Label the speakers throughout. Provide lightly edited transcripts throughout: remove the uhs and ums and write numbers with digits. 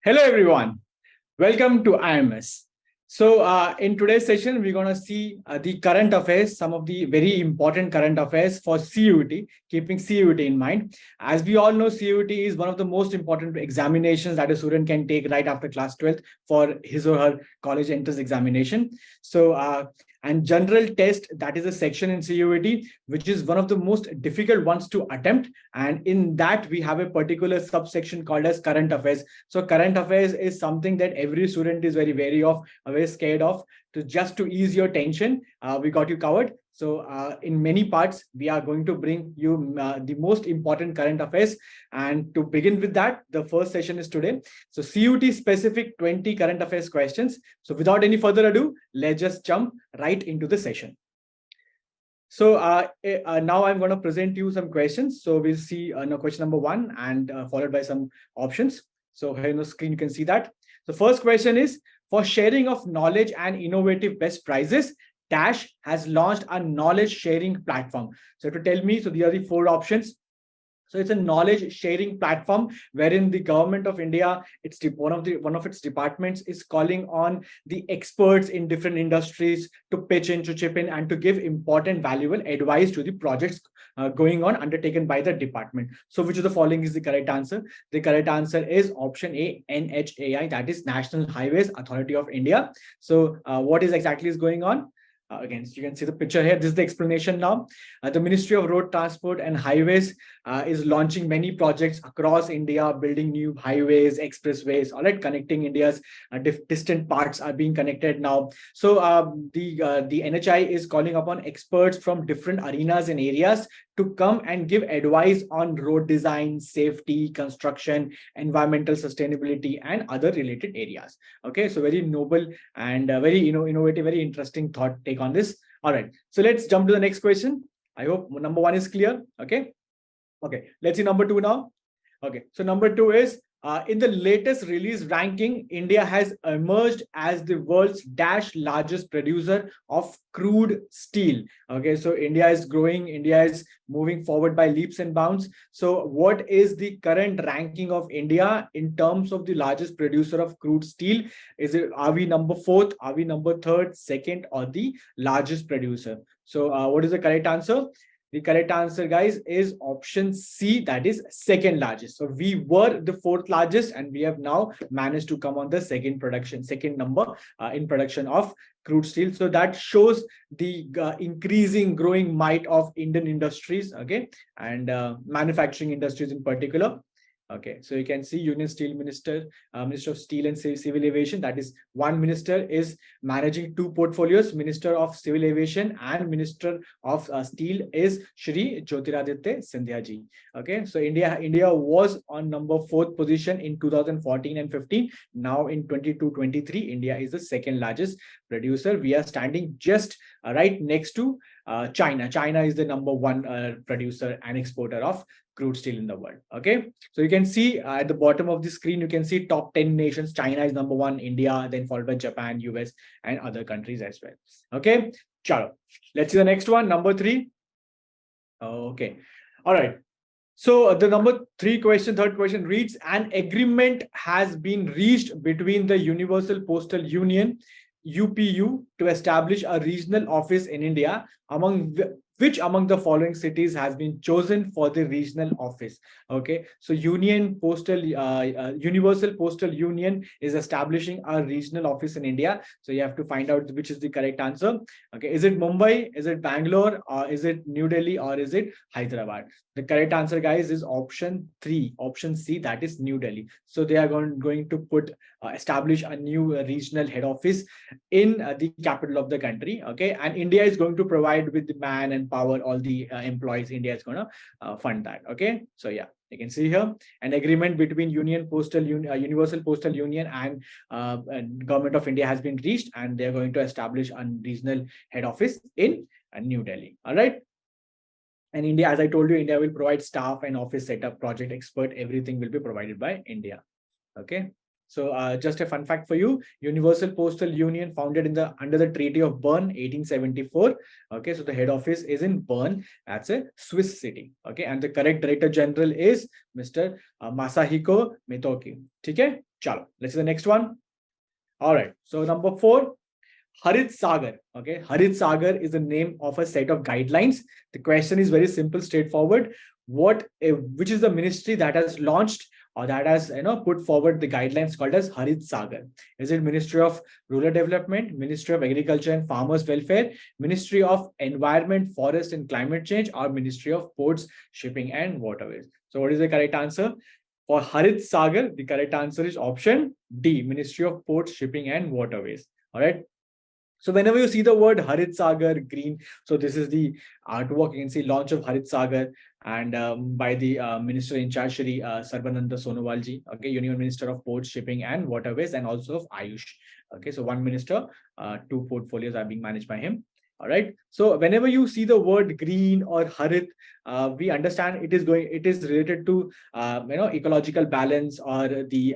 Speaker 1: Hello, everyone. Welcome to IMS. So, in today's session, we're going to see the current affairs, some of the very important current affairs for CUET, keeping CUET in mind. As we all know, CUET is one of the most important examinations that a student can take right after class 12th for his or her college entrance examination. So, and general test, that is a section in CUET, which is one of the most difficult ones to attempt. And in that, we have a particular subsection called as current affairs. So current affairs is something that every student is very wary of, very scared of. To ease your tension, we got you covered. So in many parts, we are going to bring you the most important current affairs. And to begin with that, the first session is today. So CUET specific 20 current affairs questions. So without any further ado, let's just jump right into the session. So now I'm going to present you some questions. So we'll see question number one and followed by some options. So here on the screen, you can see that. The first question is, for sharing of knowledge and innovative best practices, Dash has launched a knowledge sharing platform. So to tell me, so these are the four options. So it's a knowledge sharing platform wherein the government of India, one of its departments is calling on the experts in different industries to pitch in, to chip in, and to give important, valuable advice to the projects going on undertaken by the department. So which of the following is the correct answer? The correct answer is option A, NHAI, that is National Highways Authority of India. So what is exactly is going on? Again, so you can see the picture here. This is the explanation now. The Ministry of Road Transport and Highways is launching many projects across India, building new highways, expressways, all right, connecting India's distant parts are being connected now. So the NHI is calling upon experts from different arenas and areas to come and give advice on road design, safety, construction, environmental sustainability, and other related areas. Okay, so very noble and very innovative, very interesting thought take on this. All right, so let's jump to the next question. I hope number one is clear. Okay, let's see number two now. Okay, so number two is, in the latest release ranking, India has emerged as the world's largest producer of crude steel. Okay, so India is growing, India is moving forward by leaps and bounds. So what is the current ranking of India in terms of the largest producer of crude steel? Are we number fourth, are we number third, second, or the largest producer? So what is the correct answer? The correct answer, guys, is option C, that is second largest. So we were the fourth largest, and we have now managed to come on the second number in production of crude steel. So that shows the increasing, growing might of Indian industries, okay, and manufacturing industries in particular. Okay, so you can see Union Steel Minister, Minister of Steel and Civil Aviation, that is one minister is managing two portfolios. Minister of Civil Aviation and Minister of Steel is Shri Jyotiraditya Scindia ji. Okay, so India was on number fourth position in 2014 and 15. Now in 22-23, India is the second largest producer. We are standing just right next to China. China is the number one producer and exporter of crude steel in the world. Okay, so you can see at the bottom of the screen, you can see top 10 nations. China is number one, India, then followed by Japan, US, and other countries as well. Okay, chalo. Let's see the next one, number three. Okay, all right. So the third question reads, an agreement has been reached between the Universal Postal Union, UPU, to establish a regional office in India. Which among the following cities has been chosen for the regional office? Okay, so Universal Postal Union is establishing a regional office in India. So you have to find out which is the correct answer. Okay, is it Mumbai, is it Bangalore, or is it New Delhi, or is it Hyderabad? The correct answer, guys, is option 3, option C, that is New Delhi. So they are going to establish a new regional head office in the capital of the country. Okay, and India is going to provide with the man and power, all the employees. India is going to fund that. Okay, so yeah, you can see here an agreement between Universal Postal Union and Government of India has been reached, and they're going to establish a regional head office in New Delhi. All right. And India, as I told you, India will provide staff and office setup, project expert, everything will be provided by India. Okay. So just a fun fact for you, Universal Postal Union founded under the Treaty of Bern, 1874. Okay, so the head office is in Bern. That's a Swiss city. Okay, and the correct Director General is Mr. Masahiko Mitoki. Okay, chalo. Let's see the next one. All right. So number 4, Harit Sagar. Okay, Harit Sagar is the name of a set of guidelines. The question is very simple, straightforward. Which is the ministry that has launched or that has put forward the guidelines called as Harit Sagar? Is it Ministry of Rural Development, Ministry of Agriculture and Farmers Welfare, Ministry of Environment, Forest and Climate Change, or Ministry of Ports, Shipping and Waterways? So what is the correct answer? For Harit Sagar, the correct answer is option D, Ministry of Ports, Shipping and Waterways. All right. So whenever you see the word Harit Sagar, green, so this is the artwork. You can see launch of Harit Sagar and by the Minister in charge, Shri Sarbananda Sonowal ji, okay, Union Minister of Ports, Shipping and Waterways, and also of Ayush. Okay, so one minister, 2 portfolios are being managed by him. All right. So whenever you see the word green or Harit, we understand it is related to ecological balance or the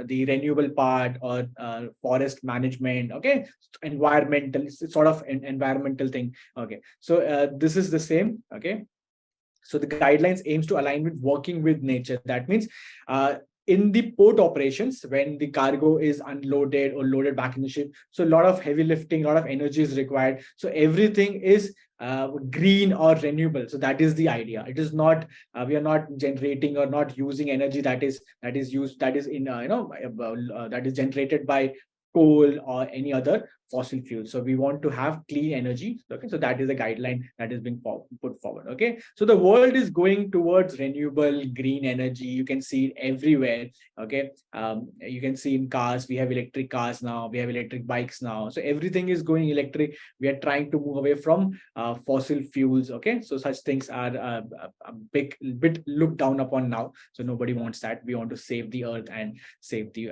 Speaker 1: the renewable part or forest management. Okay, environmental sort of environmental thing. Okay, so this is the same. Okay, so the guidelines aims to align with working with nature. That means in the port operations, when the cargo is unloaded or loaded back in the ship, so a lot of heavy lifting, a lot of energy is required. So everything is green or renewable. So that is the idea. It is not we are not generating or not using energy that is generated by coal or any other fossil fuel. So we want to have clean energy. Okay, so that is a guideline that is being put forward. Okay, so the world is going towards renewable green energy. You can see it everywhere. Okay, you can see in cars, we have electric cars now, we have electric bikes now. So everything is going electric. We are trying to move away from fossil fuels. Okay, so such things are a bit looked down upon now. So nobody wants that. We want to save the earth and save the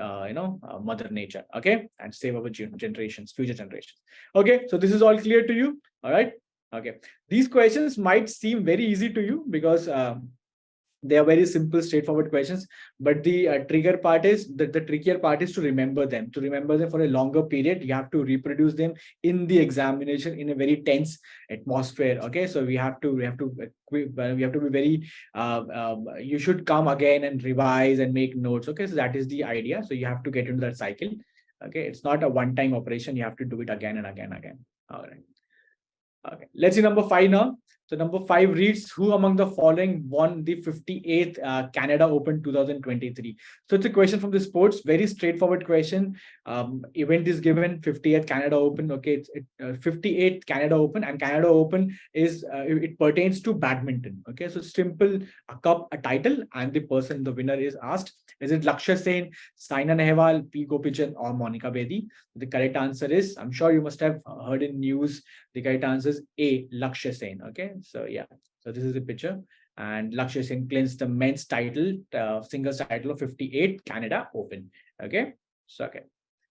Speaker 1: mother nature. Okay, and save our generations, future generations. Okay, so this is all clear to you. All right. Okay, these questions might seem very easy to you because they are very simple, straightforward questions, but the trigger part is the trickier part is to remember them. To remember them for a longer period, you have to reproduce them in the examination in a very tense atmosphere. Okay, so we have to be very you should come again and revise and make notes. Okay, so that is the idea. So you have to get into that cycle. Okay, it's not a one-time operation. You have to do it again and again. All right. Okay, let's see number 5 now. So number 5 reads, who among the following won the 58th Canada Open 2023? So it's a question from the sports, very straightforward question. Event is given 50th Canada Open. Okay, it's 58th Canada Open, and Canada Open is it pertains to badminton. Okay, so simple, a cup, a title, and the winner is asked. Is it Lakshya Sen, Saina Nehwal, P. Gopichand, or Monica Bedi? The correct answer is, I'm sure you must have heard in news, the correct answer is A, Lakshya Sen. Okay, so yeah, so this is the picture, and Lakshya Sen claims the men's title, singles title of 58 Canada Open. Okay, so okay.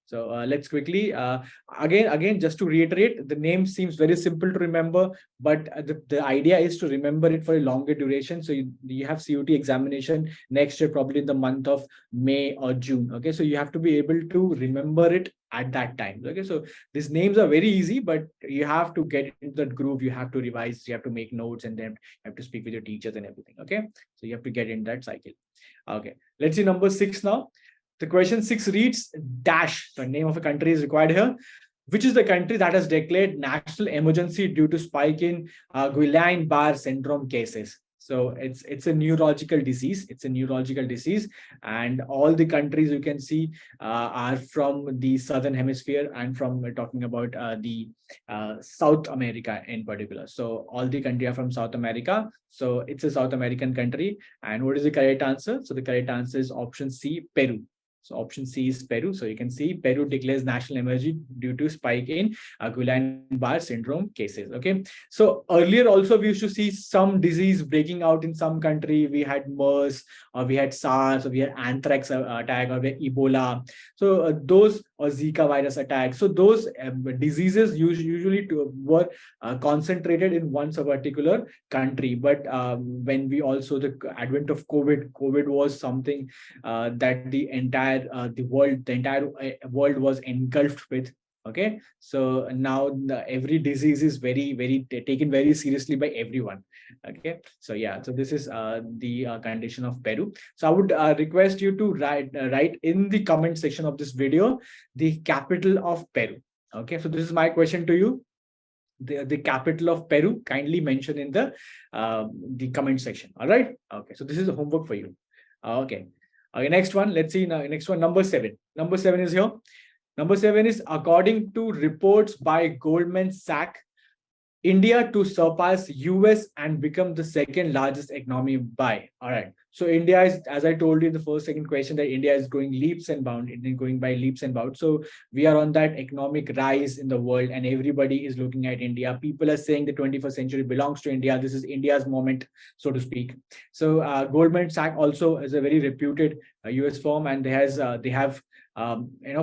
Speaker 1: So let's quickly, again, just to reiterate, the name seems very simple to remember, but the idea is to remember it for a longer duration. So you have CUET examination next year, probably in the month of May or June. Okay, so you have to be able to remember it at that time. Okay, so these names are very easy, but you have to get into that groove. You have to revise, you have to make notes, and then you have to speak with your teachers and everything. Okay, so you have to get in that cycle. Okay, let's see number 6 now. The question 6 reads, dash, the name of a country is required here. Which is the country that has declared national emergency due to spike in Guillain-Barré syndrome cases? So it's a neurological disease. It's a neurological disease, and all the countries you can see are from the southern hemisphere, and from talking about the South America in particular. So all the countries are from South America. So it's a South American country. And what is the correct answer? So the correct answer is option C, Peru. So option C is Peru. So you can see Peru declares national emergency due to spike in Guillain-Barré syndrome cases. Okay. So earlier also we used to see some disease breaking out in some country. We had MERS, or we had SARS, or we had anthrax attack, or we had Ebola. So those, or Zika virus attack. So those diseases usually were concentrated in one particular country. But when we also, the advent of COVID was something that the entire entire world was engulfed with. Okay, so now every disease is very taken very seriously by everyone. Okay, so yeah, so this is the condition of Peru. So I would request you to write in the comment section of this video the capital of Peru. Okay, so this is my question to you. The capital of Peru, kindly mention in the comment section. All right. Okay. So this is the homework for you. Okay. Okay. Next one. Let's see. Now, next one. Number 7. Number 7 is here. Number 7 is, according to reports by Goldman Sachs, India to surpass US and become the second largest economy by. All right. So India is, as I told you in the second question, that India is going leaps and bounds. It is going by leaps and bounds. So we are on that economic rise in the world, and everybody is looking at India. People are saying the 21st century belongs to India. This is India's moment, so to speak. So Goldman Sachs also is a very reputed US firm, and they have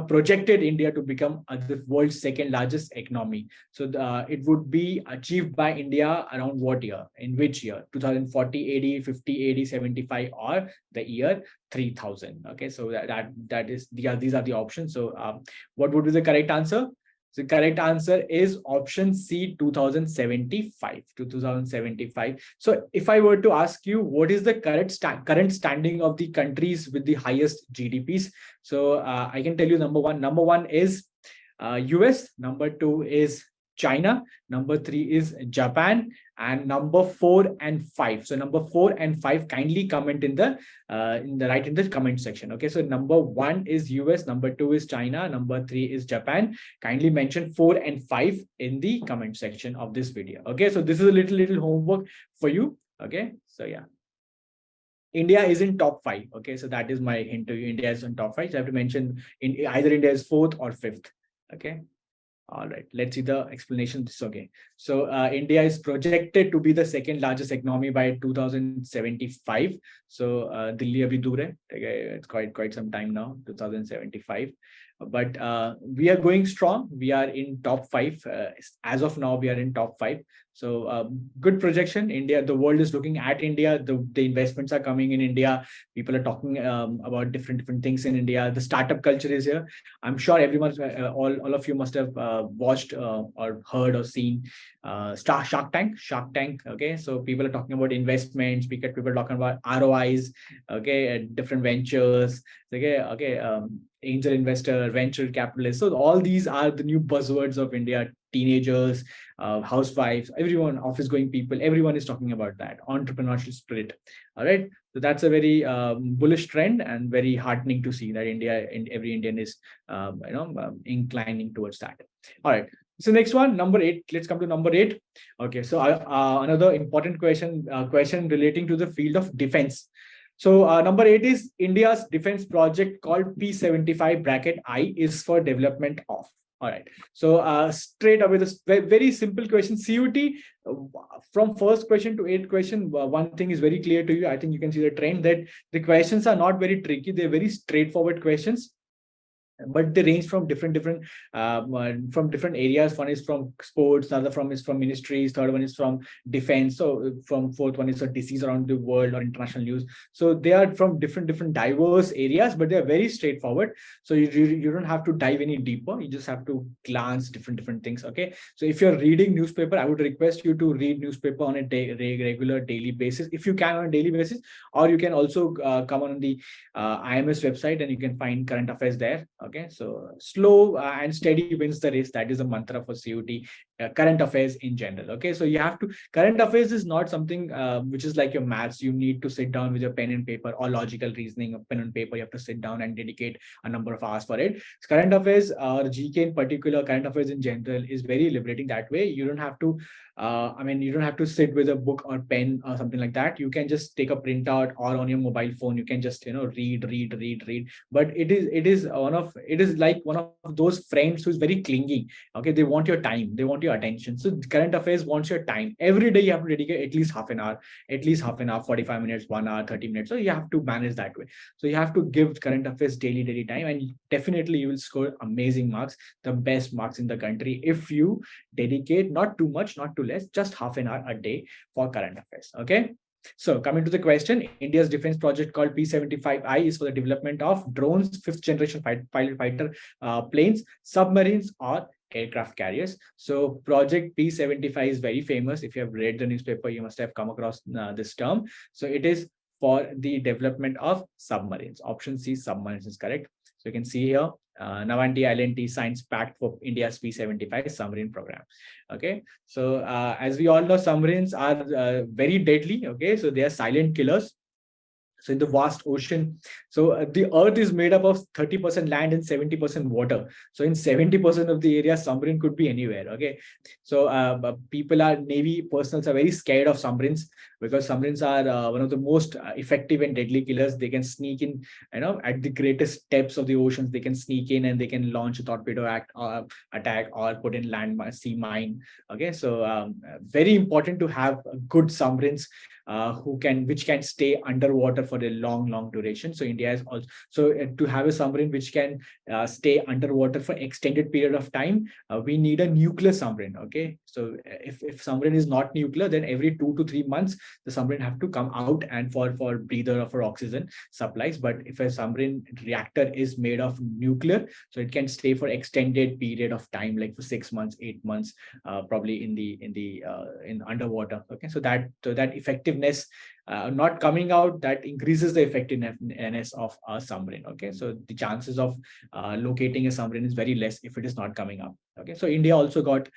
Speaker 1: projected India to become the world's second largest economy. So it would be achieved by India around what year? In which year? 2040 AD, 50 AD, 75, or the year 3000? Okay, so that is these are the options. So what would be the correct answer? The correct answer is option C, 2075 to 2075. So if I were to ask you, what is the current standing of the countries with the highest GDPs? So I can tell you number one is US, number 2 is China, number 3 is Japan, and number 4 and 5. So number 4 and 5, kindly comment in the comment section. Okay, so number 1 is US, number 2 is China, number 3 is Japan. Kindly mention 4 and 5 in the comment section of this video. Okay, so this is a little homework for you. Okay, so yeah, India is in top 5. Okay, so that is my hint to you. India is in top 5. So I have to mention either India is 4th or 5th. Okay. All right, let's see the explanation. Okay, so India is projected to be the second largest economy by 2075. So Delhi abhi dur hai. It's quite some time now, 2075. But we are going strong. We are in top 5. As of now, we are in top 5. So good projection. India, the world is looking at India. The investments are coming in India. People are talking about different things in India. The startup culture is here. I'm sure everyone, all of you must have watched or heard or seen Shark Tank. Okay, so people are talking about investments. People are talking about ROIs. Okay, different ventures. Okay. Angel investor, venture capitalist. So all these are the new buzzwords of India. Teenagers, housewives, everyone, office going people, everyone is talking about that entrepreneurial spirit. All right, so that's a very bullish trend, and very heartening to see that India and every Indian is inclining towards that. All right, so next one, number 8. Let's come to number 8. Okay, so another important question relating to the field of defense. So number 8 is, India's defense project called P75 is for development of. All right. So straight away, this very simple question. CUET, from first question to 8th question, one thing is very clear to you. I think you can see the trend that the questions are not very tricky. They're very straightforward questions, but they range from different areas. One is from sports, the other is from ministries, third one is from defense. So from fourth one is a disease around the world or international news. So they are from different diverse areas, but they are very straightforward. So you don't have to dive any deeper. You just have to glance different things. Okay, so if you're reading newspaper, I would request you to read newspaper on a regular daily basis, if you can, on a daily basis, or you can also come on the IMS website, and you can find current affairs there. Okay, so slow and steady wins the race. That is a mantra for CUET, current affairs in general. Okay, so you have to, current affairs is not something which is like your maths. You need to sit down with your pen and paper, or logical reasoning of pen and paper. You have to sit down and dedicate a number of hours for it. Current affairs, or GK in particular, current affairs in general, is very liberating that way. You don't have to you don't have to sit with a book or pen or something like that. You can just take a printout, or on your mobile phone you can just read. But it is like one of those friends who's very clingy. Okay, they want your time, they want your attention. So current affairs wants your time. Every day you have to dedicate at least half an hour, 45 minutes, 1 hour, 30 minutes. So you have to manage that way. So you have to give current affairs daily time, and definitely you will score amazing marks, the best marks in the country, if you dedicate not too much, not too less, just half an hour a day for current affairs. Okay, So coming to the question, India's defense project called P-75I is for the development of drones, fifth generation fighter planes, submarines, or aircraft carriers. So project P-75 is very famous. If you have read the newspaper, you must have come across this term. So it is for the development of submarines. Option C, submarines is correct. So you can see here, Navanti L&T Science Pact for India's P-75 submarine program. Okay, so as we all know, submarines are very deadly. Okay, so they are silent killers. So in the vast ocean, so the earth is made up of 30% land and 70% water. So in 70% of the area, submarine could be anywhere. Okay, so people are, Navy personnel are very scared of submarines, because submarines are one of the most effective and deadly killers. They can sneak in, at the greatest depths of the oceans. They can sneak in and they can launch a torpedo attack or put in land sea mine. Okay, so very important to have good submarines which can stay underwater for a long duration. So India is also, so to have a submarine which can stay underwater for extended period of time, we need a nuclear submarine. Okay, so if submarine is not nuclear, then every 2 to 3 months the submarine have to come out and for breather or for oxygen supplies. But if a submarine reactor is made of nuclear, so it can stay for extended period of time, like for 6 months, 8 months, probably in underwater. Okay, so that effectiveness not coming out, that increases the effectiveness of a submarine. Okay, so the chances of locating a submarine is very less if it is not coming up. Okay, so India also got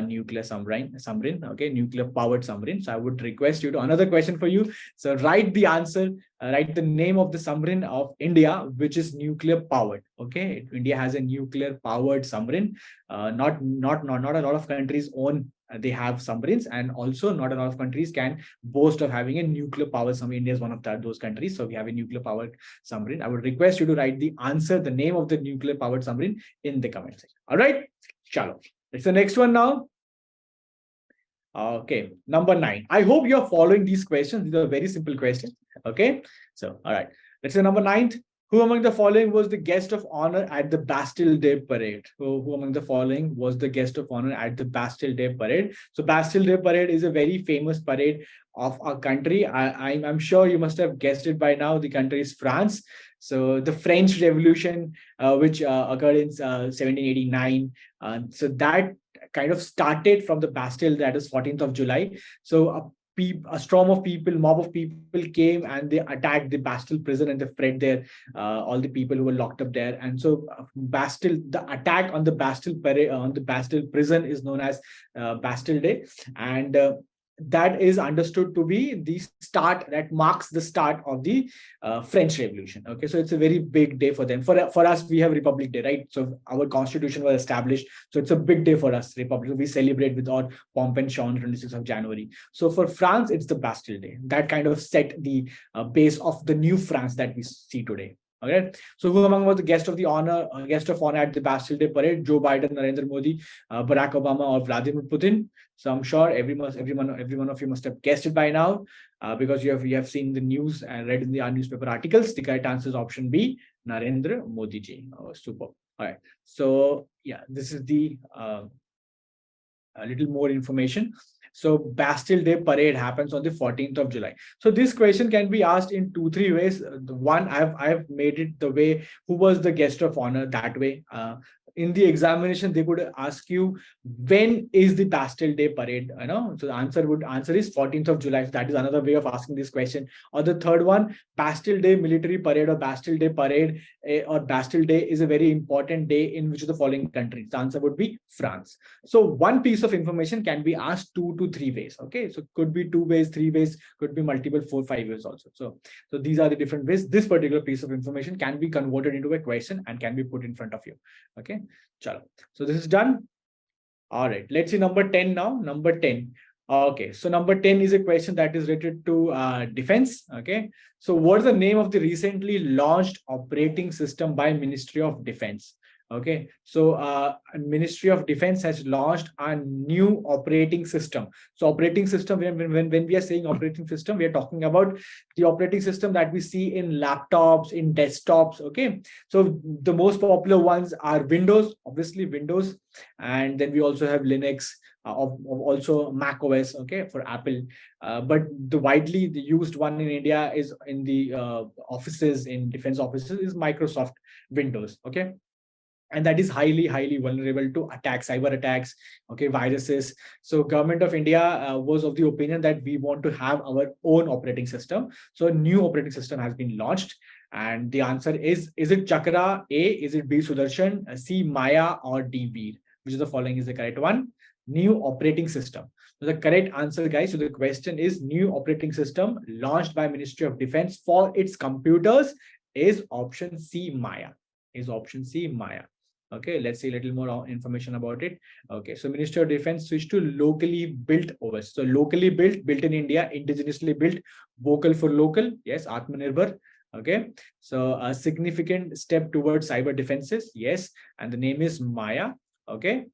Speaker 1: nuclear submarine. Okay, nuclear powered submarine. So I would request you to, another question for you. So write the answer, write the name of the submarine of India which is nuclear powered. Okay, India has a nuclear powered submarine. Not a lot of countries own, they have submarines, and also not a lot of countries can boast of having a nuclear power submarine. India is one of those countries, so we have a nuclear powered submarine. I would request you to write the answer, the name of the nuclear powered submarine, in the comment section. All right, chalo. It's the next one now. Okay, number 9. I hope you're following these questions. These are very simple questions. Okay, so all right, let's say number 9. Who among the following was the guest of honor at the Bastille Day parade? Who among the following was the guest of honor at the Bastille Day parade? So Bastille Day parade is a very famous parade of our country. I'm sure you must have guessed it by now. The country is France. So the French Revolution, which occurred in 1789. So that kind of started from the Bastille, that is 14th of July. So a storm of people, mob of people came and they attacked the Bastille prison and they fled there, all the people who were locked up there. And so Bastille, the attack on the Bastille on the Bastille prison is known as Bastille Day. And that is understood to be the start, that marks the start of the French Revolution. Okay, so it's a very big day for them. For us, we have Republic Day, right? So our constitution was established, so it's a big day for us, Republic. We celebrate with all pomp and show on 26th of January. So for France, it's the Bastille Day. That kind of set the base of the new France that we see today. Okay, so who among was the guest of honor at the Bastille Day parade? Joe Biden, Narendra Modi, Barack Obama, or Vladimir Putin? So I'm sure every one of you must have guessed it by now, because you have seen the news and read in the newspaper articles. The correct answer is option B, Narendra Modi ji. Oh, super. All right. So yeah, this is the a little more information. So Bastille Day parade happens on the 14th of July. So this question can be asked in 2-3 ways. The one, I've made it the way, who was the guest of honor, that way. In the examination, they could ask you, when is the Bastille Day parade? So the answer is 14th of July. So that is another way of asking this question. Or the third one, Bastille Day military parade or Bastille Day parade or Bastille Day is a very important day in which of the following countries? The answer would be France. So one piece of information can be asked 2 to 3 ways. Okay, so could be 2 ways, 3 ways, could be multiple 4, 5 ways also. So these are the different ways this particular piece of information can be converted into a question and can be put in front of you. Okay, chalo. So this is done. All right, let's see number 10 now. Number 10. Okay, so number 10 is a question that is related to defense. Okay, so what's the name of the recently launched operating system by Ministry of Defense? Okay, so Ministry of Defense has launched a new operating system. So operating system, when we are saying operating system, we are talking about the operating system that we see in laptops, in desktops. Okay, so the most popular ones are Windows, obviously Windows, and then we also have Linux, also Mac OS, okay, for Apple. But the widely used one in India is in the offices, in defense offices, is Microsoft Windows. Okay, and that is highly vulnerable to attacks, cyber attacks, okay, viruses. So government of India was of the opinion that we want to have our own operating system. So a new operating system has been launched, and the answer is it Chakra, A, is it B, Sudarshan, C, Maya, or D, Veer? Which of the following is the correct one? New operating system. So the correct answer, guys, to the question is new operating system launched by Ministry of Defense for its computers is option C, Maya. Is option C, Maya. Okay, let's see a little more information about it. Okay, so Ministry of Defense switched to locally built OS. So locally built in India, indigenously built, vocal for local. Yes, Atmanirbhar. Okay, so a significant step towards cyber defenses. Yes, and the name is Maya. Okay,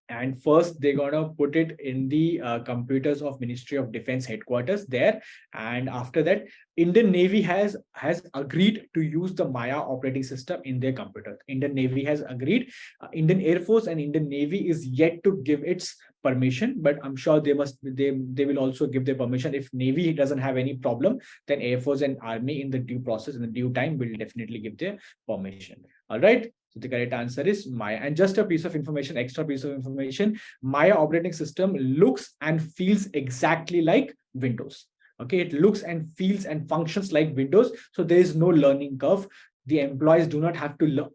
Speaker 1: and first they're gonna put it in the computers of Ministry of Defense headquarters there, and after that Indian Navy has agreed to use the Maya operating system in their computers. Indian Navy has agreed. Indian Air Force and Indian Navy is yet to give its permission, but I'm sure they will also give their permission. If Navy doesn't have any problem, then Air Force and Army in the due process, in the due time, will definitely give their permission. All right, so the correct answer is Maya. And just a piece of information, extra piece of information, Maya operating system looks and feels exactly like Windows. Okay, it looks and feels and functions like Windows. So there is no learning curve. The employees do not have to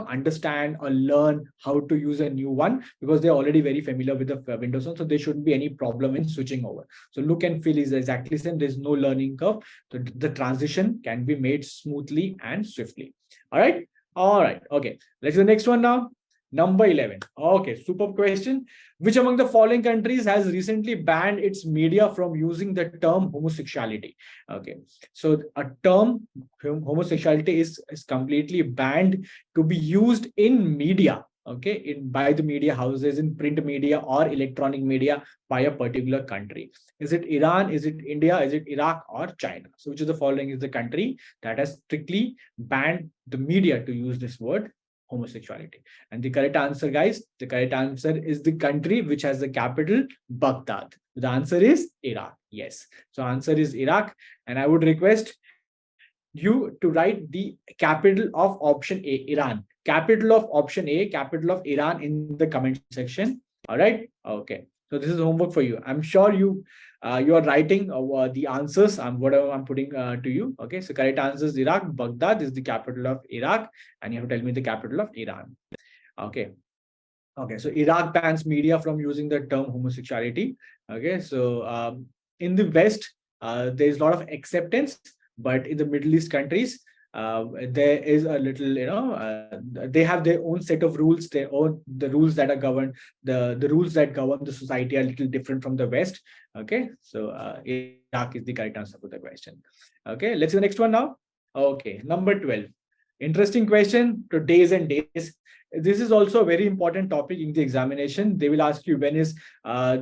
Speaker 1: understand or learn how to use a new one, because they're already very familiar with the Windows one. So there shouldn't be any problem in switching over. So look and feel is exactly the same. There's no learning curve. So the transition can be made smoothly and swiftly. All right. All right. Okay. Let's do the next one now. Number 11. Okay. Superb question. Which among the following countries has recently banned its media from using the term homosexuality? Okay. So a term homosexuality is completely banned to be used in media. Okay. By the media houses, in print media or electronic media by a particular country. Is it Iran? Is it India? Is it Iraq or China? So which of the following is the country that has strictly banned the media to use this word homosexuality? And the correct answer, guys, the correct answer is the country which has the capital Baghdad. The answer is Iraq. Yes. So answer is Iraq. And I would request you to write the capital of option A, Iran. Capital of option A, capital of Iran in the comment section. All right. Okay. So this is homework for you. I'm sure you are writing the answers. Whatever I'm putting to you. Okay. So correct answer is Iraq. Baghdad is the capital of Iraq, and you have to tell me the capital of Iran. Okay. Okay. So Iraq bans media from using the term homosexuality. Okay. So in the West, there is a lot of acceptance, but in the Middle East countries, there is a little, they have their own set of rules. Their own the rules that are governed, the rules that govern the society are a little different from the West. Okay, so Iraq is the correct answer for the question. Okay, let's see the next one now. Okay, number 12. Interesting question to days and days. This is also a very important topic in the examination. They will ask you, when is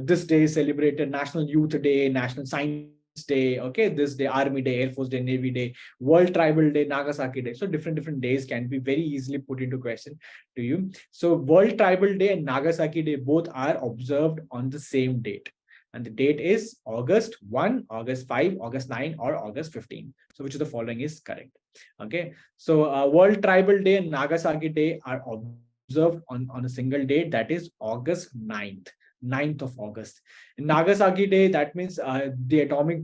Speaker 1: this day celebrated? National Youth Day, National Science Day, okay, this day, Army Day, Air Force Day, Navy Day, World Tribal Day, Nagasaki Day. So different days can be very easily put into question to you. So World Tribal Day and Nagasaki Day both are observed on the same date. And the date is August 1, August 5, August 9, or August 15. So which of the following is correct? Okay. So World Tribal Day and Nagasaki Day are observed on a single date, that is August 9th. 9th of August. In Nagasaki Day, that means the atomic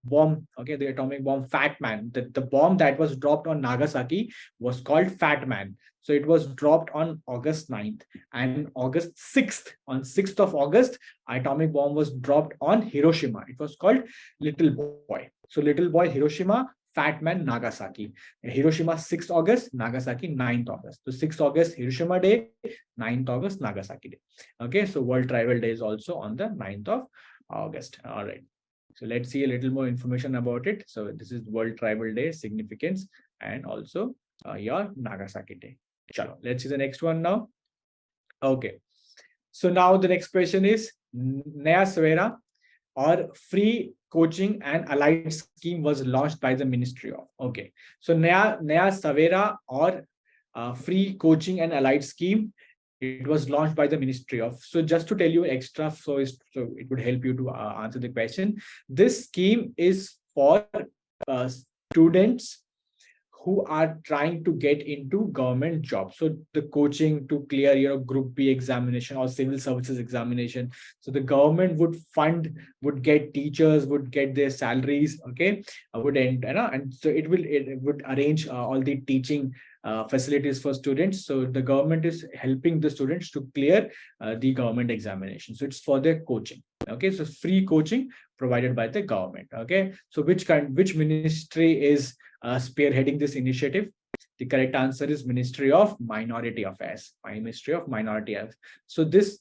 Speaker 1: bomb, okay, the atomic bomb Fat Man. The bomb that was dropped on Nagasaki was called Fat Man. So it was dropped on August 9th. And August 6th, on 6th of August, atomic bomb was dropped on Hiroshima. It was called Little Boy. So Little Boy Hiroshima, Fat Man Nagasaki. Hiroshima 6th August, Nagasaki 9th August. So 6th August Hiroshima Day, 9th August Nagasaki Day. Okay, so World Tribal Day is also on the 9th of August. All right. So let's see a little more information about it. So this is World Tribal Day significance, and also your Nagasaki Day. Chalo, let's see the next one now. Okay. So now the next question is Naya Savera or free coaching and allied scheme was launched by the Ministry of. Okay. So Naya Savera or free coaching and allied scheme, it was launched by the Ministry of. So just to tell you extra, so it would help you to answer the question. This scheme is for students who are trying to get into government jobs. So the coaching to clear, Group B examination or civil services examination. So the government would fund, would get teachers, would get their salaries, okay, would end, and so it would arrange all the teaching facilities for students. So the government is helping the students to clear the government examination. So it's for their coaching. Okay, so free coaching provided by the government. Okay, so which ministry is spearheading this initiative? The correct answer is Ministry of Minority Affairs. Ministry of Minority Affairs. So this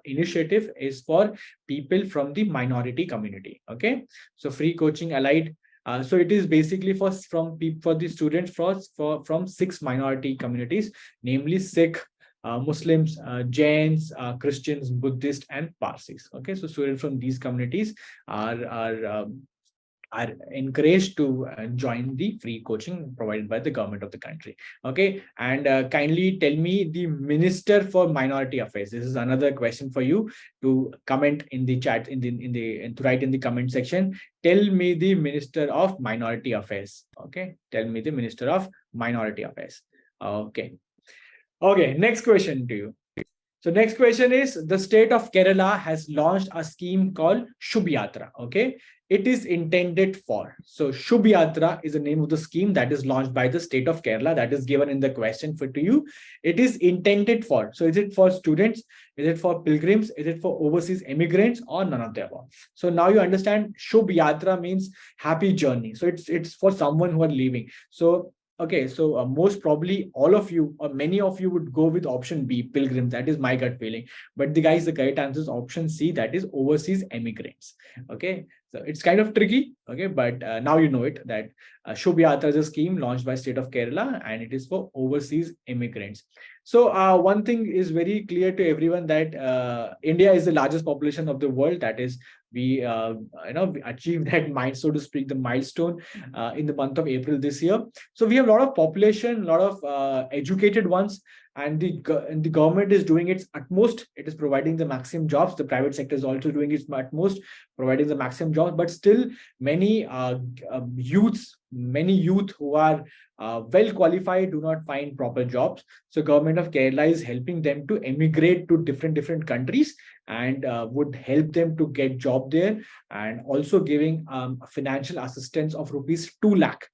Speaker 1: initiative is for people from the minority community. Okay, so free coaching allied. So it is basically for the students from 6 minority communities, namely Sikh, Muslims, Jains, Christians, Buddhists, and Parsis. Okay, so students from these communities are encouraged to join the free coaching provided by the government of the country. Okay, and kindly tell me the Minister for Minority Affairs. This is another question for you to comment in the chat, and to write in the comment section. Tell me the Minister of Minority Affairs. Okay, tell me the Minister of Minority Affairs. Okay. Okay, next question to you. So next question is, the state of Kerala has launched a scheme called Shubh Yatra. Okay, it is intended for. So Shubh Yatra is the name of the scheme that is launched by the state of Kerala, that is given in the question to you. It is intended for. So is it for students? Is it for pilgrims? Is it for overseas immigrants, or none of the above? So now you understand Shubh Yatra means happy journey. So it's for someone who are leaving. So okay, so most probably all of you or many of you would go with option B, pilgrims. That is my gut feeling. But the correct answer is option C, that is overseas immigrants. Okay, so it's kind of tricky. Okay, but now you know it, that Shubh Yatra is a scheme launched by state of Kerala, and it is for overseas immigrants. So one thing is very clear to everyone, that India is the largest population of the world. That is, we we achieved that milestone, so to speak, the milestone in the month of April this year. So we have a lot of population, a lot of educated ones, and the government is doing its utmost. It is providing the maximum jobs. The private sector is also doing its utmost, providing the maximum jobs. But still, many youth who are well qualified do not find proper jobs. So government of Kerala is helping them to emigrate to different countries, and would help them to get job there, and also giving financial assistance of rupees 2 lakh.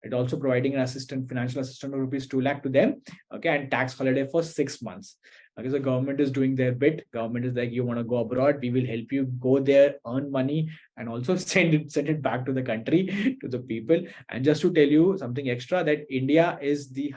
Speaker 1: It also providing an financial assistance of rupees 2 lakh to them. Okay, and tax holiday for 6 months. Okay, so government is doing their bit. Government is like, you want to go abroad, we will help you go there, earn money, and also send it back to the country, to the people. And just to tell you something extra, that India is the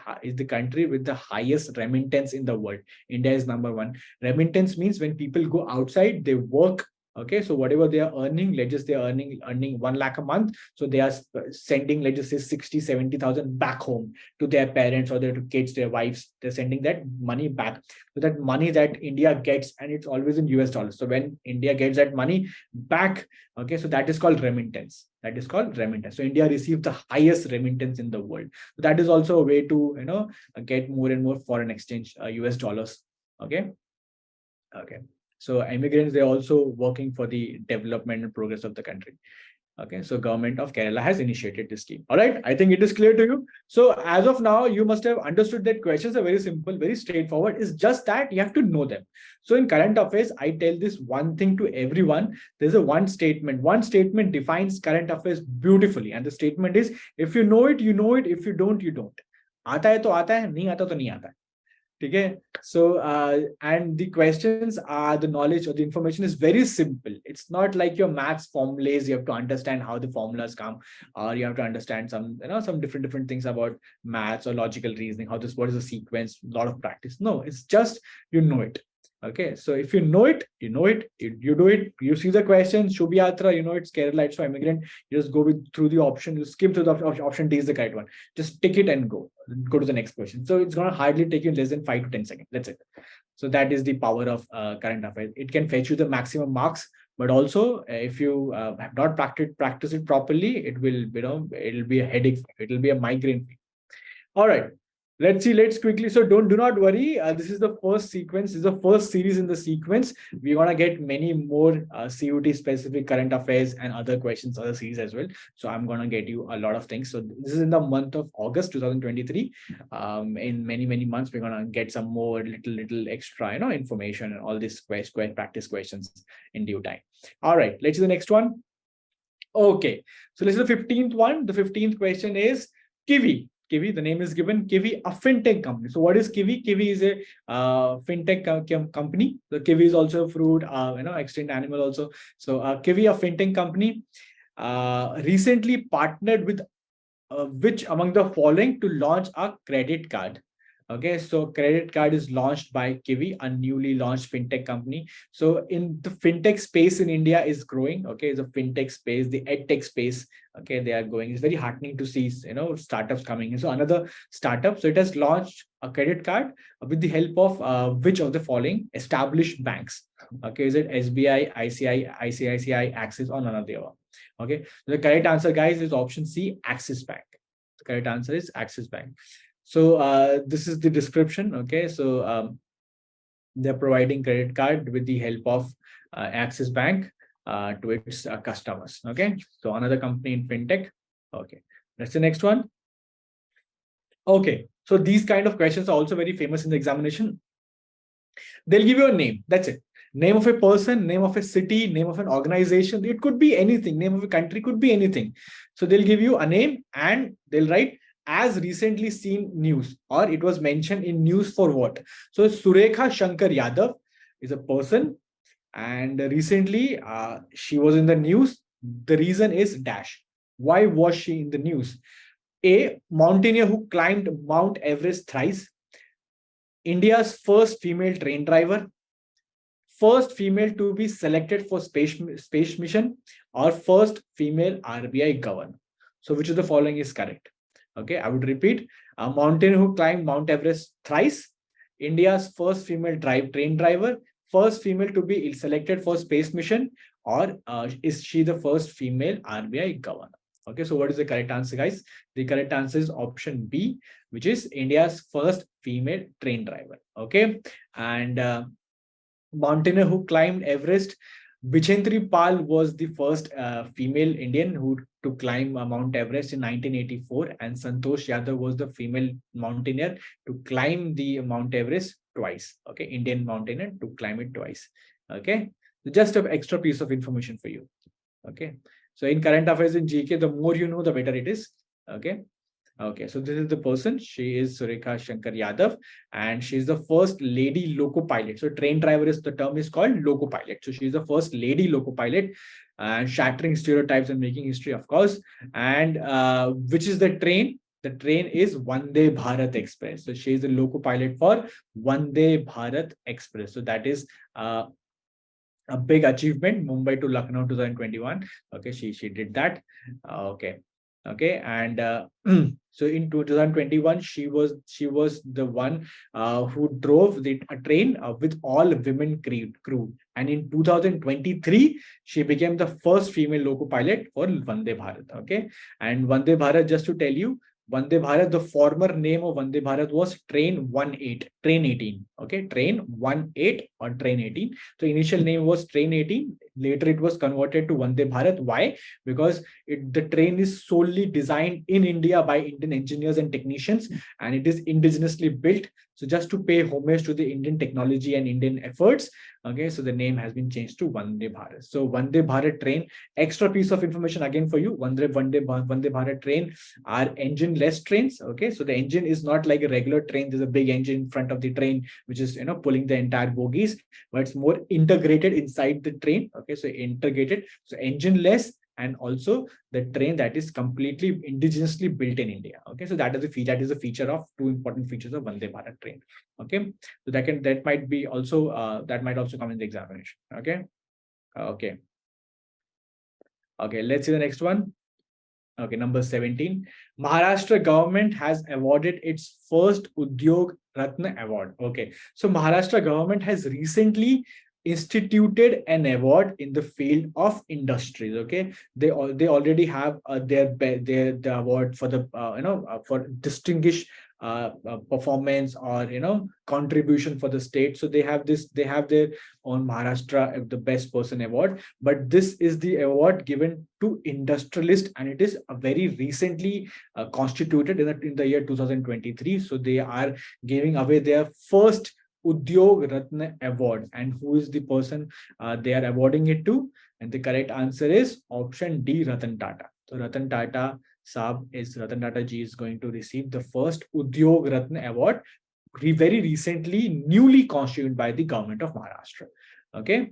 Speaker 1: country with the highest remittance in the world. India is number 1. Remittance means when people go outside, they work. Okay, so whatever they are earning, let's just, they are earning 1 lakh a month. So they are sending, let's just say, 60,000-70,000 back home to their parents or their kids, their wives. They're sending that money back. So that money that India gets, and it's always in US dollars. So when India gets that money back, okay, so that is called remittance. That is called remittance. So India receives the highest remittance in the world. So that is also a way to get more and more foreign exchange, US dollars. Okay. Okay. So immigrants, they're also working for the development and progress of the country. Okay, so government of Kerala has initiated this scheme. All right, I think it is clear to you. So as of now, you must have understood that questions are very simple, very straightforward. It's just that you have to know them. So in current affairs, I tell this one thing to everyone. There's a one statement. One statement defines current affairs beautifully. And the statement is, if you know it, you know it. If you don't, you don't. Aata hai to aata hai, nahi aata to nahi aata. Okay, so and the questions are, the knowledge or the information is very simple. It's not like your maths formulas. You have to understand how the formulas come, or you have to understand some different things about maths or logical reasoning. What is the sequence? A lot of practice. No, it's just you know it. Okay, so if you know it, you know it. You do it. You see the question, Shubh Yatra, you know it's Kerala, it's for immigrant. You just go through the option. You skip through the option D is the correct one. Just tick it and go. Go to the next question. So it's gonna hardly take you less than 5 to 10 seconds. That's it. So that is the power of current affairs. It can fetch you the maximum marks, but also if you have not practice it properly, it will, it'll be a headache. It'll be a migraine. All right. Let's see. Let's quickly. So do not worry. This is the first sequence. This is the first series in the sequence. We're gonna get many more CUT specific current affairs and other questions, other series as well. So I'm gonna get you a lot of things. So this is in the month of August 2023. In many months, we're gonna get some more little extra, information and all these practice questions in due time. All right. Let's see the next one. Okay. So this is the 15th one. The 15th question is Kiwi. Kiwi, the name is given. Kiwi, a fintech company. So what is Kiwi? Kiwi is a fintech company. The Kiwi is also a fruit, extinct animal also. So Kiwi, a fintech company, recently partnered with which among the following to launch a credit card? Okay, so credit card is launched by Kiwi, a newly launched fintech company. So in the fintech space in India is growing. Okay, the fintech space, the edtech space. Okay, they are going. It's very heartening to see, startups coming in. So another startup. So it has launched a credit card with the help of which of the following established banks? Okay, is it SBI, ICICI, Axis, or none of the above? Okay, so the correct answer, guys, is option C, Axis Bank. The correct answer is Axis Bank. So this is the description. Okay, so they're providing credit card with the help of Axis Bank to its customers. Okay, so another company in fintech. Okay, that's the next one. Okay, so these kind of questions are also very famous in the examination. They'll give you a name. That's it. Name of a person, name of a city, name of an organization. It could be anything. Name of a country could be anything. So they'll give you a name and they'll write as recently seen news, or it was mentioned in news for what. So Surekha Shankar Yadav is a person, and recently she was in the news. The reason is dash. Why was she in the news? A mountaineer who climbed Mount Everest thrice, India's first female train driver, first female to be selected for space mission, or first female RBI governor. So which of the following is correct? Okay, I would repeat. A mountaineer who climbed Mount Everest thrice, India's first female train driver, first female to be selected for space mission, or is she the first female RBI governor? Okay, so what is the correct answer, guys? The correct answer is option B, which is India's first female train driver. Okay, and mountaineer who climbed Everest, Bichendri Pal was the first female Indian who to climb Mount Everest in 1984, and Santosh Yadav was the female mountaineer to climb the Mount Everest twice. Okay, Indian mountaineer to climb it twice. Okay, so just an extra piece of information for you. Okay, so in current affairs in GK, the more you know, the better it is. Okay. Okay, so this is the person. She is Surekha Shankar Yadav, and she's the first lady loco pilot. So train driver is the term is called loco pilot. So she's the first lady loco pilot, and shattering stereotypes and making history, of course. And which is the train? The train is Vande Bharat Express. So she is the loco pilot for Vande Bharat Express. So that is a big achievement. Mumbai to Lucknow 2021. Okay, she did that. Okay. Okay, and so in 2021 she was the one who drove a train with all women crew, and in 2023 she became the first female loco pilot for Vande Bharat. Okay, and Vande Bharat, just to tell you, Vande Bharat, the former name of Vande Bharat was Train 18. Okay, Train 18 or Train 18. So initial name was Train 18. Later it was converted to Vande Bharat. Why? Because the train is solely designed in India by Indian engineers and technicians, and it is indigenously built. So just to pay homage to the Indian technology and Indian efforts, okay, so the name has been changed to Vande Bharat. So Vande Bharat train, extra piece of information again for you. Vande Bharat train are engine-less trains. Okay, so the engine is not like a regular train. There's a big engine in front of the train, which is pulling the entire bogies, but it's more integrated inside the train. Okay, so integrated, so engine-less and also the train that is completely indigenously built in India. Okay, so that is the feature. That is the feature of two important features of Vande Bharat train. Okay, so that might be also that might also come in the examination. Okay, okay, okay. Let's see the next one. Okay, number 17. Maharashtra government has awarded its first Udyog Ratna award. Okay, so Maharashtra government has recently instituted an award in the field of industries. Okay, they already have their the award for the for distinguished performance or contribution for the state. So they have their own Maharashtra the best person award, but this is the award given to industrialist, and it is a very recently constituted in the year 2023. So they are giving away their first Udyog Ratna award, and who is the person they are awarding it to? And the correct answer is option D, Ratan Tata. So Ratan Tata ji is going to receive the first Udyog Ratna award, very recently, newly constituted by the government of Maharashtra. Okay,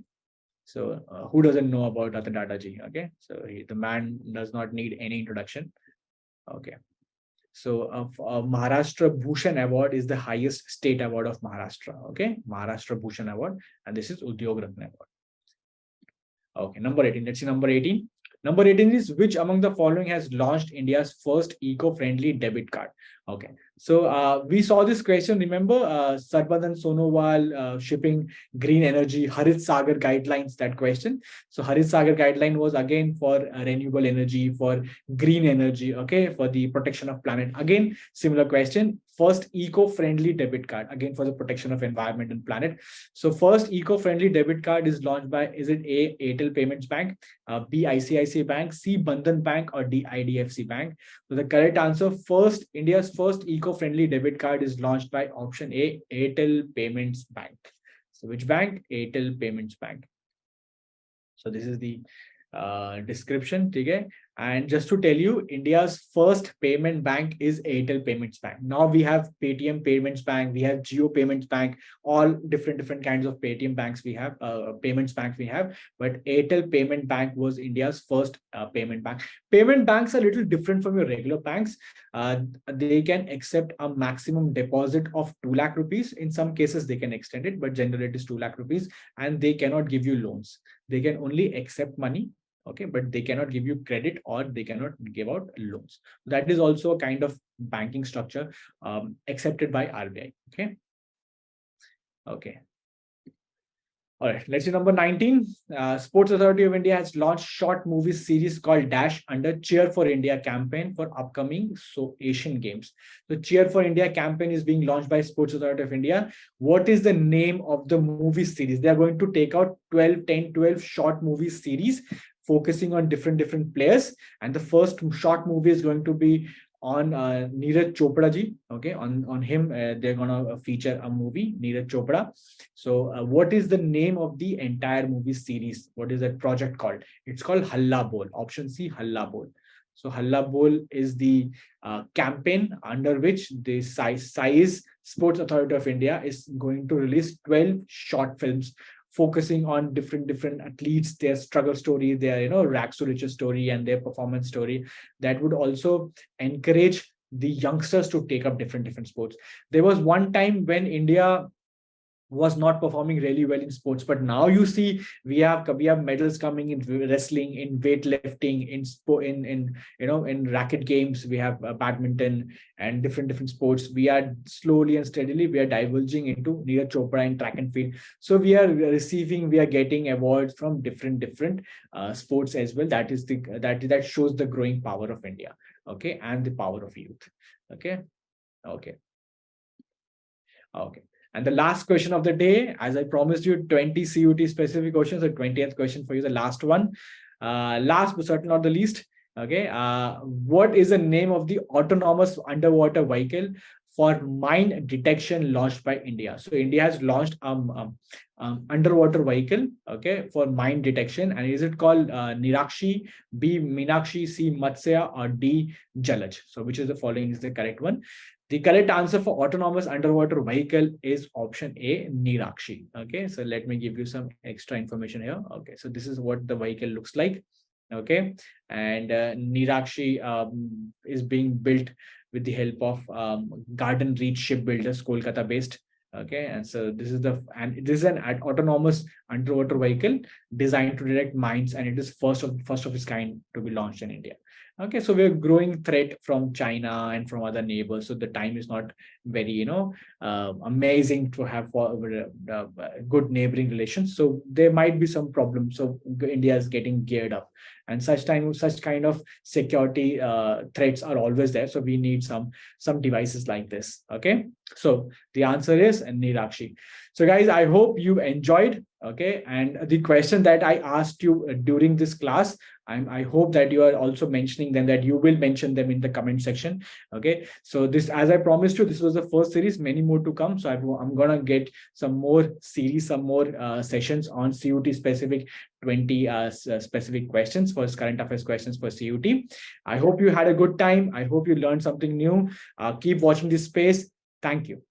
Speaker 1: so who doesn't know about Ratan Tata ji? Okay, so the man does not need any introduction. Okay, so Maharashtra Bhushan Award is the highest state award of Maharashtra. Okay, Maharashtra Bhushan Award, and this is Udyog Ratna Award. Okay, number 18. Let's see number 18. Number 18 is, which among the following has launched India's first eco-friendly debit card? Okay, so we saw this question. Remember, Sarbadan Sonowal shipping green energy, Harit Sagar guidelines, that question. So Harit Sagar guideline was again for renewable energy, for green energy, okay, for the protection of planet. Again, similar question. First eco-friendly debit card, again for the protection of environment and planet. So first eco-friendly debit card is launched by, is it A, Airtel Payments Bank, B, ICICI Bank, C, Bandhan Bank, or D, IDFC Bank? So the correct answer, India's first eco-friendly debit card is launched by option A, Airtel Payments Bank. So which bank? Airtel Payments Bank. So this is the description. Okay, and just to tell you, India's first payment bank is Airtel Payments Bank. Now we have Paytm Payments Bank, we have Jio Payments Bank, all different kinds of Paytm banks we have, payments banks we have, but Airtel Payment Bank was India's first payment bank. Payment banks are a little different from your regular banks. They can accept a maximum deposit of 2 lakh rupees. In some cases they can extend it, but generally it is 2 lakh rupees, and they cannot give you loans. They can only accept money. Okay, but they cannot give you credit, or they cannot give out loans. That is also a kind of banking structure accepted by RBI. Okay. Okay. All right, let's see number 19. Sports Authority of India has launched short movie series called Dash under Cheer for India campaign for upcoming Asian Games. The Cheer for India campaign is being launched by Sports Authority of India. What is the name of the movie series? They are going to take out 12 short movie series focusing on different players. And the first short movie is going to be on Neeraj Chopra ji. Okay, on him, they're gonna feature a movie, Neeraj Chopra. So what is the name of the entire movie series? What is that project called? It's called Halla Bol. Option C, Halla Bol. So Halla Bol is the campaign under which the SAIS, Sports Authority of India, is going to release 12 short films focusing on different athletes, their struggle story, their rags to riches story, and their performance story, that would also encourage the youngsters to take up different sports. There was one time when India was not performing really well in sports, but now you see we have medals coming in wrestling, in weightlifting, in racket games. We have badminton and different sports. We are slowly and steadily diverging into Neeraj Chopra and track and field. So we are getting awards from different sports as well. That shows the growing power of India. Okay, and the power of youth. Okay. And the last question of the day, as I promised you, 20 CUT specific questions. The 20th question for you, the last one. Last but certainly not the least. Okay. What is the name of the autonomous underwater vehicle for mine detection launched by India? So India has launched underwater vehicle, okay, for mine detection. And is it called Nirakshi, B, Minakshi, C, Matsya, or D, Jalaj? So which is the following is the correct one? The correct answer for autonomous underwater vehicle is option A, Nirakshi. Okay, so let me give you some extra information here. Okay, so this is what the vehicle looks like. Okay, and Nirakshi is being built with the help of Garden Reach Shipbuilders, Kolkata based. Okay, and so this is this is an autonomous underwater vehicle designed to detect mines, and it is first of its kind to be launched in India. Okay, so we're growing threat from China and from other neighbors, so the time is not very amazing to have good neighboring relations. So there might be some problems. So India is getting geared up, and such kind of security threats are always there. So we need some devices like this. Okay, so the answer is Nirakshi. So guys, I hope you enjoyed. Okay, and the question that I asked you during this class, I hope that you are also mentioning them, that you will mention them in the comment section. Okay, so this, as I promised you, this was the first series, many more to come. So I'm gonna get some more series, some more sessions on CUT specific, 20 specific questions for current affairs questions for CUT. I hope you had a good time. I hope you learned something new. Keep watching this space. Thank you.